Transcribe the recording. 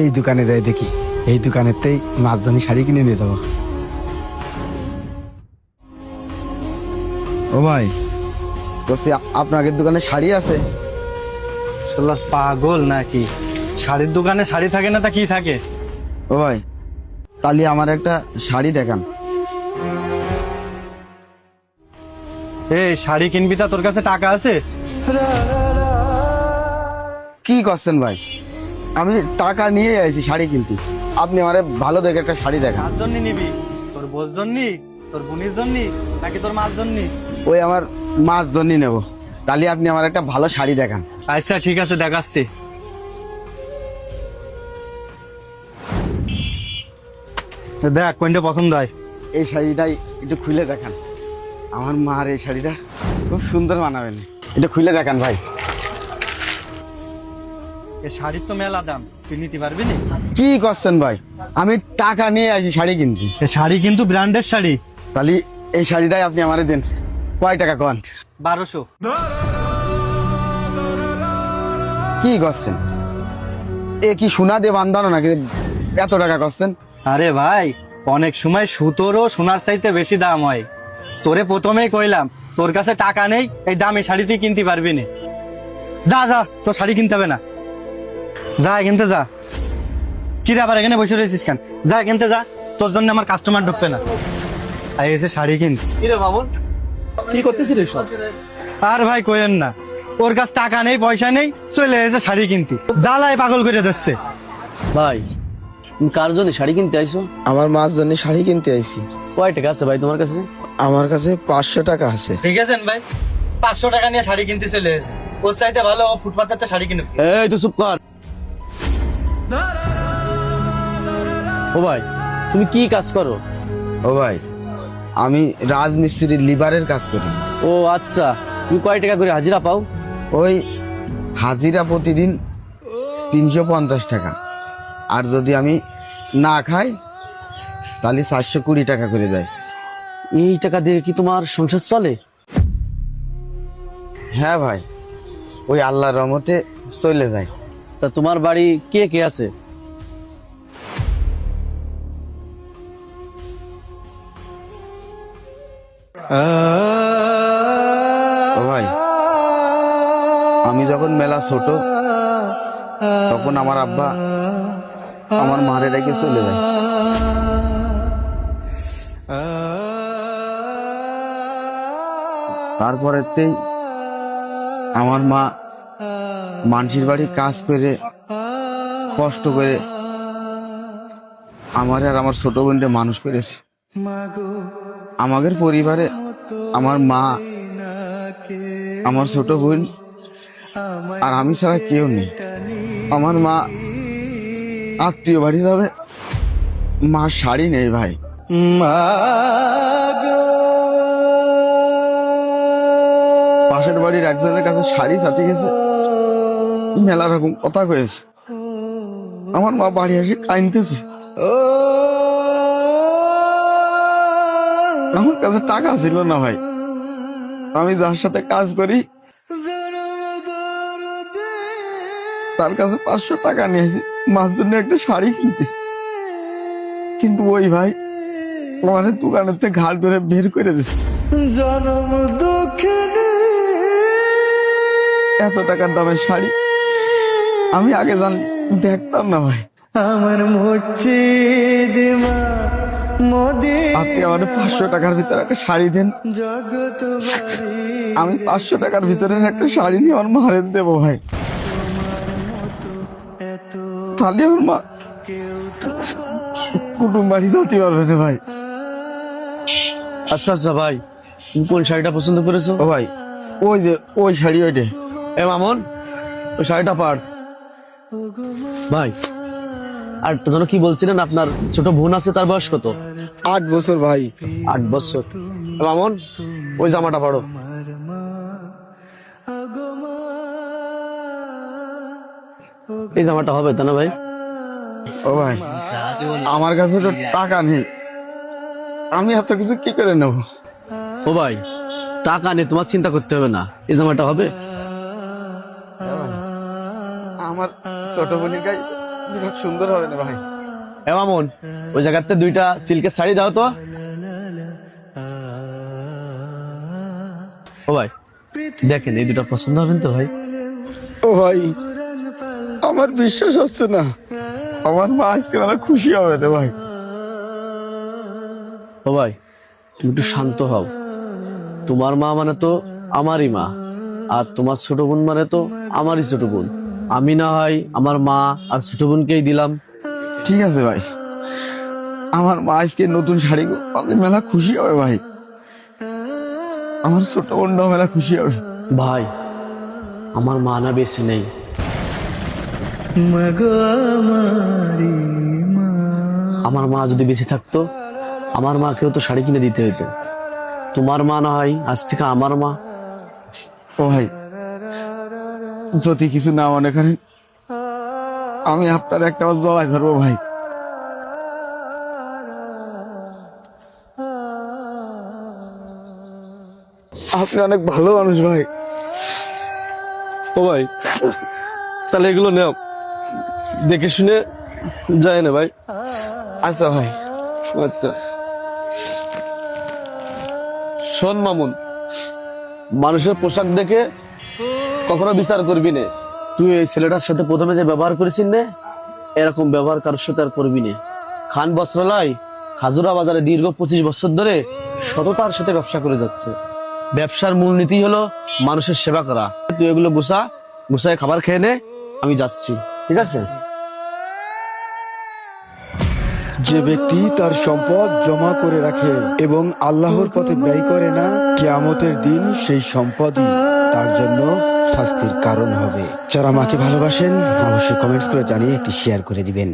এই দোকানে যাই দেখি, এই দোকানেতেই মাছদানি শাড়ি কিনে নিয়ে যাবো। ও ভাই, বলছি আপনাদের দোকানে শাড়ি আছে? শালা পাগল নাকি? শাড়ির দোকানে শাড়ি থাকে না তা কি থাকে? ও ভাই, তাহলে আমার একটা শাড়ি দেখান। এই শাড়ি কিনবি তা তোর কাছে টাকা আছে? কি করছেন ভাই? আমি টাকা নিয়ে আইছি শাড়ি কিনতে, আপনি আমারে ভালো দেখে একটা শাড়ি দেখান। কার জন্য নিবি? তোর বোর জন্য, তোর বোনের জন্য, নাকি তোর মার জন্য? ওই আমার মাছ জন্য নেব, তাহলে আপনি আমার একটা ভালো শাড়ি দেখান। আচ্ছা ঠিক আছে, দেখাচ্ছি। দেখ কোনটা পছন্দ হয়। এই শাড়িটাই একটু খুলে দেখান, আমার মার এই শাড়িটা খুব সুন্দর মানাবেন, এটা খুলে দেখান ভাই। এই শাড়ির তো মেলা দাম, তুই নিতে পারবি না? কি করছেন ভাই? আমি টাকা নিয়ে আসি শাড়ি কিনতে। এই শাড়ি কিন্তু ব্র্যান্ডের শাড়ি। তাহলে এই শাড়িটাই আপনি আমারে দেন। কয় টাকা কন? 1200। কি করছেন? এ কি সোনা দিয়ে বান্ধানো নাকি এত টাকা করছেন? আরে ভাই, অনেক সময় সুতোরও সোনার চাইতে বেশি দাম হয়। তোরে প্রথমেই কইলাম তোর কাছে টাকা নেই, এই দামি শাড়ি তুই কিনতে পারবি না। যা যা, তোর শাড়ি কিনতে হবে না, যা কিনতে যা। কি রে আবার এখানে বসে রয়েছিস কেন? যা কিনতে যা, তোর জন্য আমার কাস্টমার ঢুকবে না। আর এসে শাড়ি কিন। কি রে মামুন, কি করতেছিস সব? আর ভাই কইেন না, ওর কাছে টাকা নেই, পয়সা নেই, চলে এসে শাড়ি কিনতে জ্বালায় পাগল করে দিচ্ছে। ভাই তুমি কার জন্য শাড়ি কিনতে আইছো? আমার মাছ জন্য শাড়ি কিনতে আইছি। কয় টাকা আছে ভাই তোমার কাছে? আমার কাছে 500 টাকা আছে। ঠিক আছে ভাই, 500 টাকা নিয়ে শাড়ি কিনতে চলে এসে, ওর চাইতে ভালো ও ফুটপাতে একটা শাড়ি কিনুক। এই তো চুপ কর। ও ভাই, তুমি কি কাজ করো? ও ভাই, আমি রাজমিস্ত্রির লিভারের কাজ করি। ও আচ্ছা, তুমি কয় টাকা করে হাজিরা পাও? ওই হাজিরা প্রতিদিন 350 টাকা, আর যদি আমি না খাই তাহলে 420 টাকা করে দেয়। এই টাকা দিয়ে কি তোমার সংসার চলে? হ্যাঁ ভাই, ওই আল্লাহর রহমতে চলে যায়। তা তোমার বাড়ি কে কে আছে? ও ভাই, আমি যখন মেলা ছোট তখন আমার আব্বা আমার মারে রেখে চলে যায়। তারপরেতেই আমার মা মানুষের বাড়ি কাজ করে কষ্ট করে আমার আর আমার ছোট বোনকে মানুষ করেছে। আমাদের পরিবারে আমার মা, আমার ছোট বোন আর আমি ছাড়া কেউ নেই। আমার মা আত্মীয় বাড়ি যাবে, মা শাড়ি নেই ভাই। পাশের বাড়ির একজনের কাছে শাড়ি চাতে গেছে, মেলা রকম কথা কয়েছে। আমার মা বাড়ি এসে কাঁদতেছে। আমার কাছে টাকা ছিল না ভাই, আমি যার সাথে কাজ করি তার কাছে 500 টাকা নিয়েছি মাছ জন্য একটা শাড়ি কিনতে। কিন্তু ওই ভাই আমাদের দোকানের থেকে ঘাট ধরে বের করে দিচ্ছে। এত টাকার দামের শাড়ি আমি আগে জানলে দেখতাম না ভাই। আমার আপনি আমার 500 টাকার ভিতরে একটা শাড়ি দেন, আমি 500 টাকার ভিতরে একটা শাড়ি নিয়ে আমার মারে দেবো ভাই। তাহলে আমার মা কুটুম বাড়ি যেতে পারবে না ভাই। আচ্ছা আচ্ছা ভাই, তুমি কোন শাড়িটা পছন্দ করেছো? ও ভাই, ওই যে ওই শাড়ি, ওইটা। এ মামুন, ওই শাড়িটা পার। ভাই আর যেন কি বলছিলেন, আপনার ছোট বোন আছে, তার বয়স কত? 8 বছর ভাই। 8 বছর। এ মামুন, ওই জামাটা পারো। এই জামাটা হবে তাই না ভাই? ও ভাই, আমার কাছে তো টাকা নেই, আমি এত কিছু কি করে নেব? ও ভাই, টাকা নেই তোমার চিন্তা করতে হবে না, এই জামাটা হবে। আমার ছোট বোনের গায়ে বিরাট সুন্দর হবে না ভাই। এ মামুন, ওই জায়গাতে 2টা সিল্কের শাড়ি দাও তো। ও ভাই দেখেন, এই 2টা পছন্দ হবেন তো ভাই? ও ভাই, আমার বিশ্বাস হচ্ছে না আমার মা আজকে বেলা খুশি হবে রে ভাই। ও ভাই তুমি একটু শান্ত হও। তোমার মা মানে তো আমারই মা, আর তোমার ছোট বোন মানে তো আমারই ছোট বোন। আমি না হয় আমার মা আর ছোট বোনকেই দিলাম। ঠিক আছে ভাই, আমার মা আজকে নতুন শাড়ি মেলা খুশি হবে ভাই। আমার ছোট বোনটাও মেলা খুশি হবে। ভাই আমার মা না বেঁচে নেই। আমার মা যদি বেঁচে থাকতো, আমার মাকেও তো শাড়ি কিনে দিতে হতো। তোমার মা না হয় আজ থেকে আমার মা। ও ভাই, যদি কিছু না মনে করেন, আমি আপনার একটা জড়াই ধরবো ভাই। আপনি অনেক ভালো মানুষ ভাই। ও ভাই তাহলে এগুলো নেও, দেখে শুনে যায় না ভাই। আচ্ছা ভাই। আচ্ছা শোন মামুন, মানুষের পোশাক দেখে কখনো বিচার করবি না। তুই এই ছেলেটার সাথে প্রথমে যে ব্যবহার করেছিস না, এরকম ব্যবহার কারোর সাথে আর করবি না। খান বস্ত্রালয় খাজুরা বাজারে দীর্ঘ 25 বছর ধরে সততার সাথে ব্যবসা করে যাচ্ছে। ব্যবসার মূলনীতি হলো মানুষের সেবা করা। তুই এগুলো গুছায় খাবার খেয়ে নে, আমি যাচ্ছি। ঠিক আছে? যে ব্যক্তি তার সম্পদ জমা করে রাখে এবং আল্লাহর পথে ব্যয় করে না, কিয়ামতের দিন সেই সম্পদই তার জন্য শাস্তির কারণ হবে। যারা মাকে ভালোবাসেন অবশ্যই কমেন্টস করে জানিয়ে একটি শেয়ার করে দিবেন।